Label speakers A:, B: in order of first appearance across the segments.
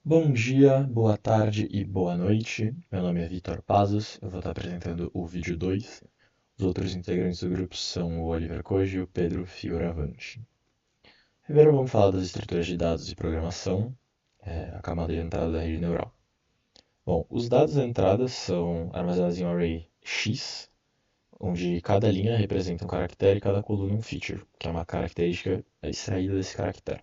A: Bom dia, boa tarde e boa noite. Meu nome é Vitor Pazos, eu vou estar apresentando o vídeo 2. Os outros integrantes do grupo são o Oliver Koji e o Pedro Fioravanti. Primeiro vamos falar das estruturas de dados e programação, a camada de entrada da rede neural. Bom, os dados de entrada são armazenados em um array X, onde cada linha representa um caractere e cada coluna um feature, que é uma característica extraída desse caractere.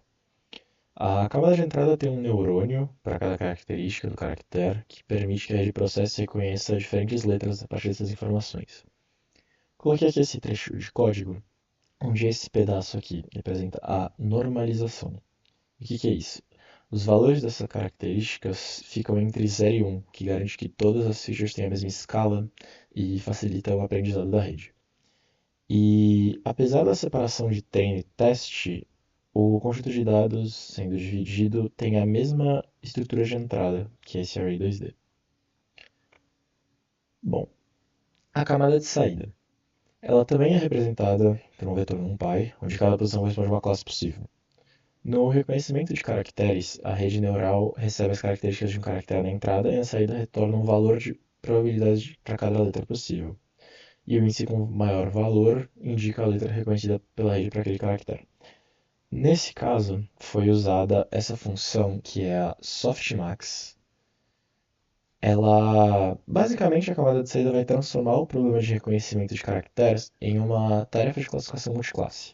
A: A camada de entrada tem um neurônio para cada característica do caractere, que permite que a rede processe e reconheça diferentes letras a partir dessas informações. Coloquei aqui esse trecho de código, onde esse pedaço aqui representa a normalização. O que é isso? Os valores dessas características ficam entre 0 e 1, que garante que todas as features têm a mesma escala e facilita o aprendizado da rede. E apesar da separação de treino e teste, o conjunto de dados sendo dividido tem a mesma estrutura de entrada, que é esse array 2D. Bom, a camada de saída. Ela também é representada por um vetor NumPy, onde cada posição corresponde a uma classe possível. No reconhecimento de caracteres, a rede neural recebe as características de um caractere na entrada e na saída retorna um valor de probabilidade para cada letra possível. E o índice com maior valor indica a letra reconhecida pela rede para aquele caractere. Nesse caso, foi usada essa função que é a softmax. Ela, basicamente, a camada de saída vai transformar o problema de reconhecimento de caracteres em uma tarefa de classificação multiclasse,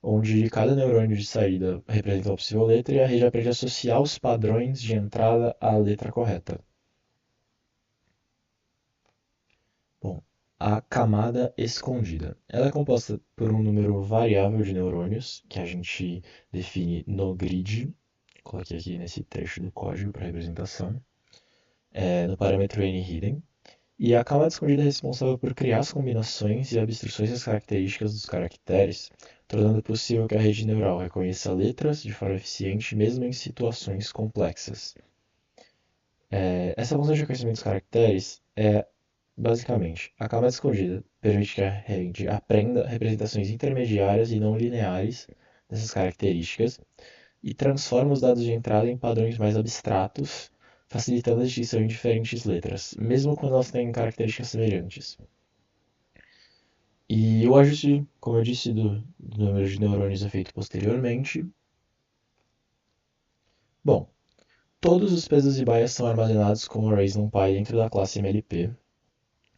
A: onde cada neurônio de saída representa uma possível letra e a rede aprende a associar os padrões de entrada à letra correta. Bom, a camada escondida. Ela é composta por um número variável de neurônios, que a gente define no grid. Coloquei aqui nesse trecho do código para representação, no parâmetro n_hidden. E a camada escondida é responsável por criar as combinações e abstrações das características dos caracteres, tornando possível que a rede neural reconheça letras de forma eficiente mesmo em situações complexas. Essa função de reconhecimento dos caracteres é, basicamente, a camada escondida permite que a rede aprenda representações intermediárias e não lineares dessas características e transforma os dados de entrada em padrões mais abstratos, facilitando a distinção em diferentes letras, mesmo quando elas têm características semelhantes. E o ajuste, como eu disse, do número de neurônios é feito posteriormente. Bom, todos os pesos e baias são armazenados como arrays NumPy dentro da classe MLP.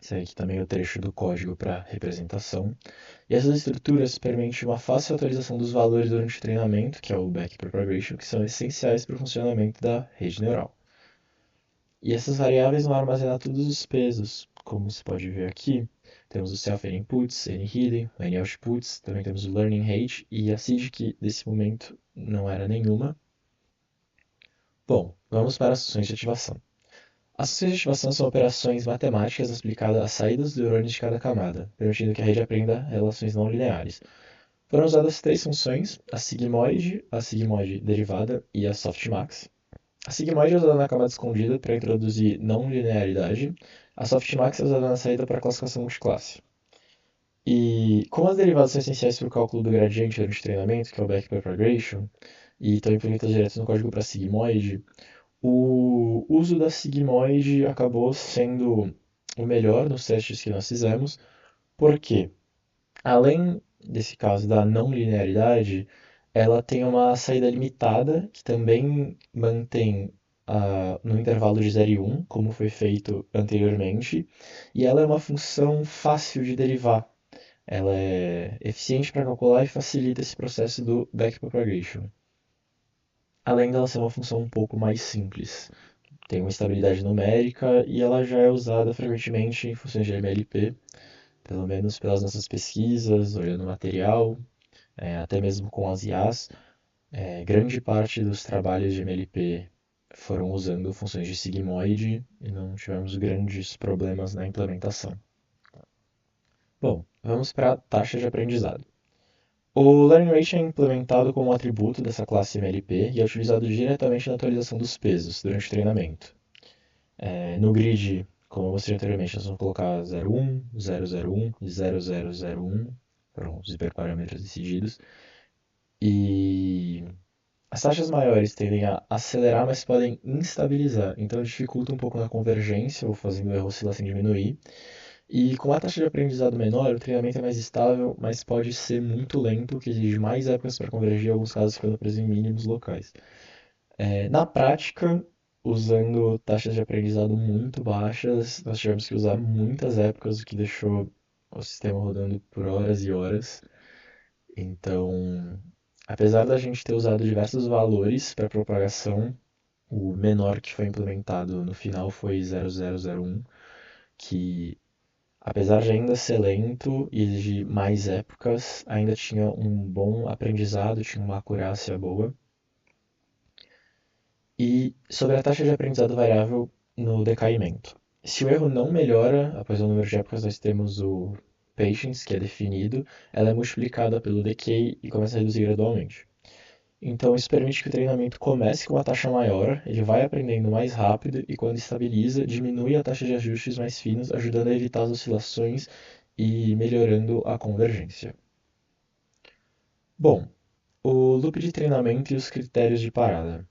A: Esse aqui também é o trecho do código para representação. E essas estruturas permitem uma fácil atualização dos valores durante o treinamento, que é o backpropagation, que são essenciais para o funcionamento da rede neural. E essas variáveis vão armazenar todos os pesos, como você pode ver aqui. Temos o self inputs, n_hidden, o n_outputs, também temos o learning rate e a seed, que nesse momento não era nenhuma. Bom, vamos para as funções de ativação. As funções de ativação são operações matemáticas aplicadas às saídas dos neurônios de cada camada, permitindo que a rede aprenda relações não lineares. Foram usadas três funções: a sigmoide derivada e a softmax. A sigmoide é usada na camada escondida para introduzir não linearidade. A softmax é usada na saída para classificação multiclasse. E como as derivadas são essenciais para o cálculo do gradiente durante o treinamento, que é o backpropagation, e estão implementadas direto no código para sigmoide, o uso da sigmoide acabou sendo o melhor nos testes que nós fizemos, porque, além desse caso da não linearidade, ela tem uma saída limitada, que também mantém no intervalo de 0 e 1, como foi feito anteriormente, e ela é uma função fácil de derivar. Ela é eficiente para calcular e facilita esse processo do backpropagation. Além dela ser uma função um pouco mais simples. Tem uma estabilidade numérica e ela já é usada frequentemente em funções de MLP, pelo menos pelas nossas pesquisas, olhando o material, até mesmo com as IAs. Grande parte dos trabalhos de MLP foram usando funções de sigmoide e não tivemos grandes problemas na implementação. Bom, vamos para a taxa de aprendizado. O Learning Rate é implementado como um atributo dessa classe MLP e é utilizado diretamente na atualização dos pesos durante o treinamento. No grid, como eu mostrei anteriormente, nós vamos colocar 01, 001 e 0001, foram os hiperparâmetros decididos. E As taxas maiores tendem a acelerar, mas podem instabilizar, então dificulta um pouco na convergência, ou fazendo o erro oscilar sem diminuir. E com a taxa de aprendizado menor, o treinamento é mais estável, mas pode ser muito lento, o que exige mais épocas para convergir, em alguns casos ficando preso em mínimos locais. Na prática, usando taxas de aprendizado muito baixas, nós tivemos que usar muitas épocas, o que deixou o sistema rodando por horas e horas. Então, apesar da gente ter usado diversos valores para propagação, o menor que foi implementado no final foi 0001, que apesar de ainda ser lento e exigir mais épocas, ainda tinha um bom aprendizado, tinha uma acurácia boa. E sobre a taxa de aprendizado variável no decaimento. Se o erro não melhora após o número de épocas, nós temos o patience, que é definido, ela é multiplicada pelo decay e começa a reduzir gradualmente. Então, isso permite que o treinamento comece com uma taxa maior, ele vai aprendendo mais rápido e, quando estabiliza, diminui a taxa de ajustes mais finos, ajudando a evitar as oscilações e melhorando a convergência. Bom, o loop de treinamento e os critérios de parada.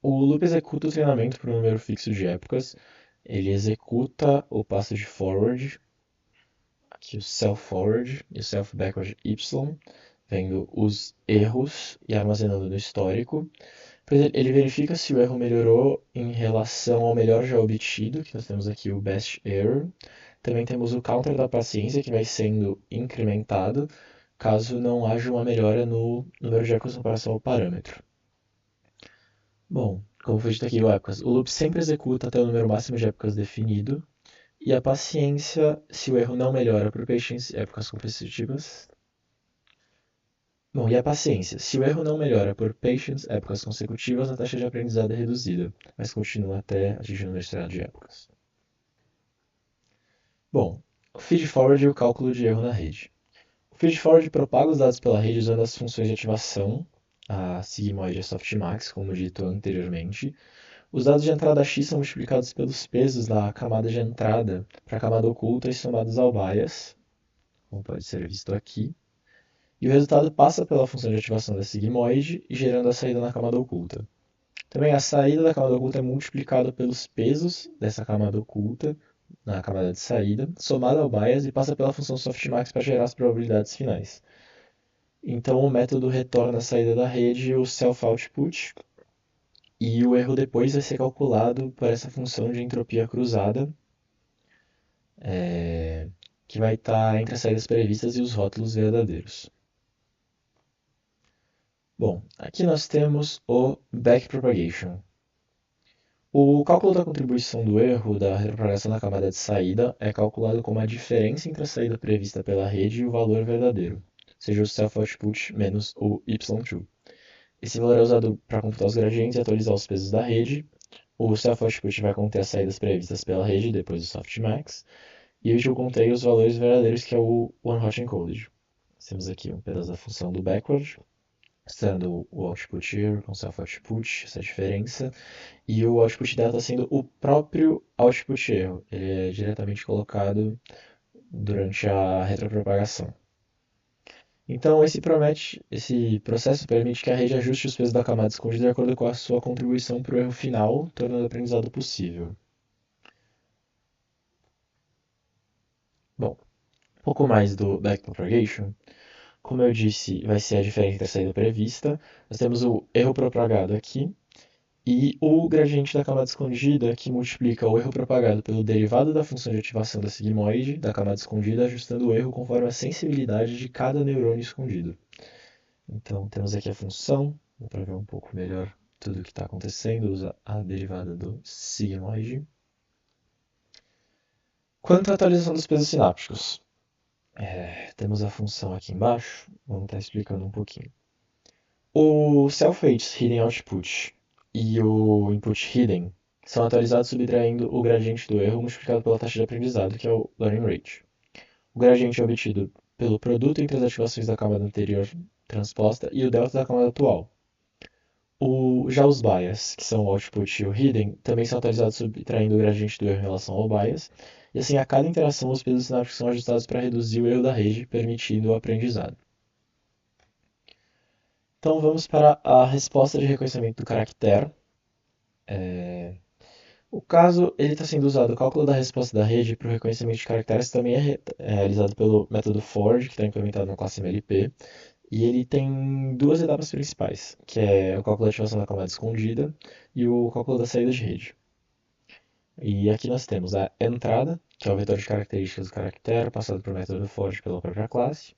A: O loop executa o treinamento por um número fixo de épocas, ele executa o passo de forward, aqui o self forward e o self backward y, vendo os erros e armazenando no histórico. Ele verifica se o erro melhorou em relação ao melhor já obtido, que nós temos aqui o best error. Também temos o counter da paciência, que vai sendo incrementado caso não haja uma melhora no número de épocas em comparação ao parâmetro. Bom, como foi dito aqui, o loop sempre executa até o número máximo de épocas definido, e a paciência, se o erro não melhora por patience, épocas consecutivas. Bom, e a paciência, se o erro não melhora por patience, épocas consecutivas, a taxa de aprendizado é reduzida, mas continua até atingir o número esperado de épocas. Bom, o feed-forward e o cálculo de erro na rede. O feed-forward propaga os dados pela rede usando as funções de ativação, a sigmoid e a softmax, como dito anteriormente. Os dados de entrada X são multiplicados pelos pesos da camada de entrada para a camada oculta e somados ao bias, como pode ser visto aqui. E o resultado passa pela função de ativação da sigmoide, gerando a saída na camada oculta. Também a saída da camada oculta é multiplicada pelos pesos dessa camada oculta na camada de saída, somada ao bias e passa pela função softmax para gerar as probabilidades finais. Então o método retorna a saída da rede o self-output, e o erro depois vai ser calculado por essa função de entropia cruzada, que vai estar entre as saídas previstas e os rótulos verdadeiros. Bom, aqui nós temos o backpropagation. O cálculo da contribuição do erro da retropropagação na camada de saída é calculado como a diferença entre a saída prevista pela rede e o valor verdadeiro, seja o self-output menos o y2. Esse valor é usado para computar os gradientes e atualizar os pesos da rede. O self-output vai conter as saídas previstas pela rede depois do softmax, e o útil contém os valores verdadeiros, que é o one-hot encoded. Temos aqui um pedaço da função do backward, mostrando o output error com self-output, essa diferença, e o output delta sendo o próprio output erro. Ele é diretamente colocado durante a retropropagação. Então, esse processo permite que a rede ajuste os pesos da camada escondida de acordo com a sua contribuição para o erro final, tornando o aprendizado possível. Bom, um pouco mais do backpropagation. Como eu disse, vai ser a diferença entre a saída prevista. Nós temos o erro propagado aqui e o gradiente da camada escondida, que multiplica o erro propagado pelo derivado da função de ativação da sigmoide da camada escondida, ajustando o erro conforme a sensibilidade de cada neurônio escondido. Então, temos aqui a função, para ver um pouco melhor tudo o que está acontecendo, usa a derivada do sigmoide. Quanto à atualização dos pesos sinápticos, temos a função aqui embaixo, vamos estar explicando um pouquinho. O self-weights hidden output e o input hidden são atualizados subtraindo o gradiente do erro multiplicado pela taxa de aprendizado, que é o learning rate. O gradiente é obtido pelo produto entre as ativações da camada anterior transposta e o delta da camada atual. Já os bias, que são o output e o hidden, também são atualizados subtraindo o gradiente do erro em relação ao bias, e assim a cada interação os pesos sinápticos são ajustados para reduzir o erro da rede, permitindo o aprendizado. Então vamos para a resposta de reconhecimento do caractere. O caso ele está sendo usado, o cálculo da resposta da rede para o reconhecimento de caracteres também é realizado pelo método Ford, que está implementado na classe MLP, e ele tem duas etapas principais, que é o cálculo da ativação da camada escondida e o cálculo da saída de rede. E aqui nós temos a entrada, que é o vetor de características do caractere, passado por método Ford pela própria classe.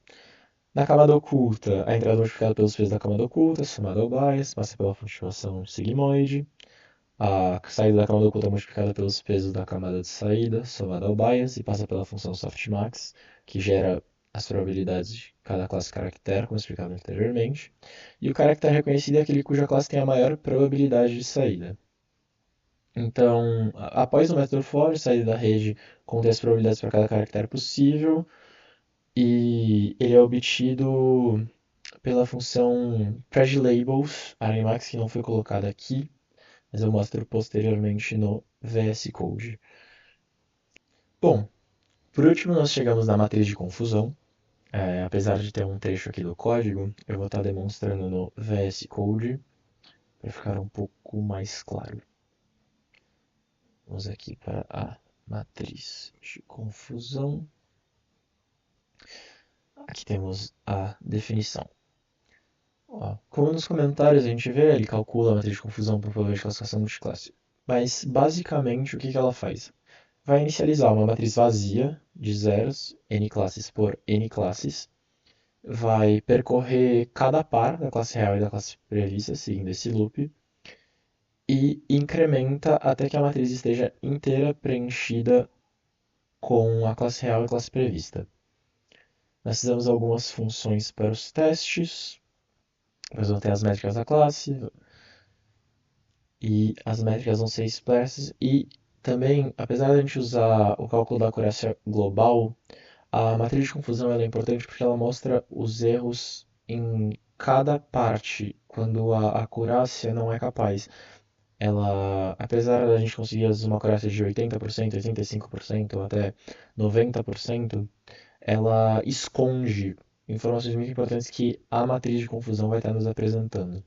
A: Na camada oculta, a entrada multiplicada pelos pesos da camada oculta, somada ao bias, passa pela função sigmoide. A saída da camada oculta é multiplicada pelos pesos da camada de saída, somada ao bias, e passa pela função softmax, que gera as probabilidades de cada classe caractere, como explicado anteriormente. E o caractere reconhecido é aquele cuja classe tem a maior probabilidade de saída. Então, após o método for, saída da rede contém as probabilidades para cada caractere possível, e ele é obtido pela função predlabels, argmax, que não foi colocada aqui, mas eu mostro posteriormente no VS Code. Bom, por último nós chegamos na matriz de confusão. Apesar de ter um trecho aqui do código, eu vou estar demonstrando no VS Code para ficar um pouco mais claro. Vamos aqui para a matriz de confusão. Aqui temos a definição. Ó, como nos comentários a gente vê, ele calcula a matriz de confusão por probabilidade de classificação multiclasse. Mas, basicamente, o que ela faz? Vai inicializar uma matriz vazia de zeros, n classes por n classes. Vai percorrer cada par da classe real e da classe prevista, seguindo esse loop. E incrementa até que a matriz esteja inteira preenchida com a classe real e a classe prevista. Nós fizemos algumas funções para os testes. Depois vão ter as métricas da classe. E as métricas vão ser expressas. E também, apesar de a gente usar o cálculo da acurácia global, a matriz de confusão ela é importante porque ela mostra os erros em cada parte, quando a acurácia não é capaz. Ela, apesar da gente conseguir às vezes uma acurácia de 80%, 85% ou até 90%, ela esconde informações muito importantes que a matriz de confusão vai estar nos apresentando.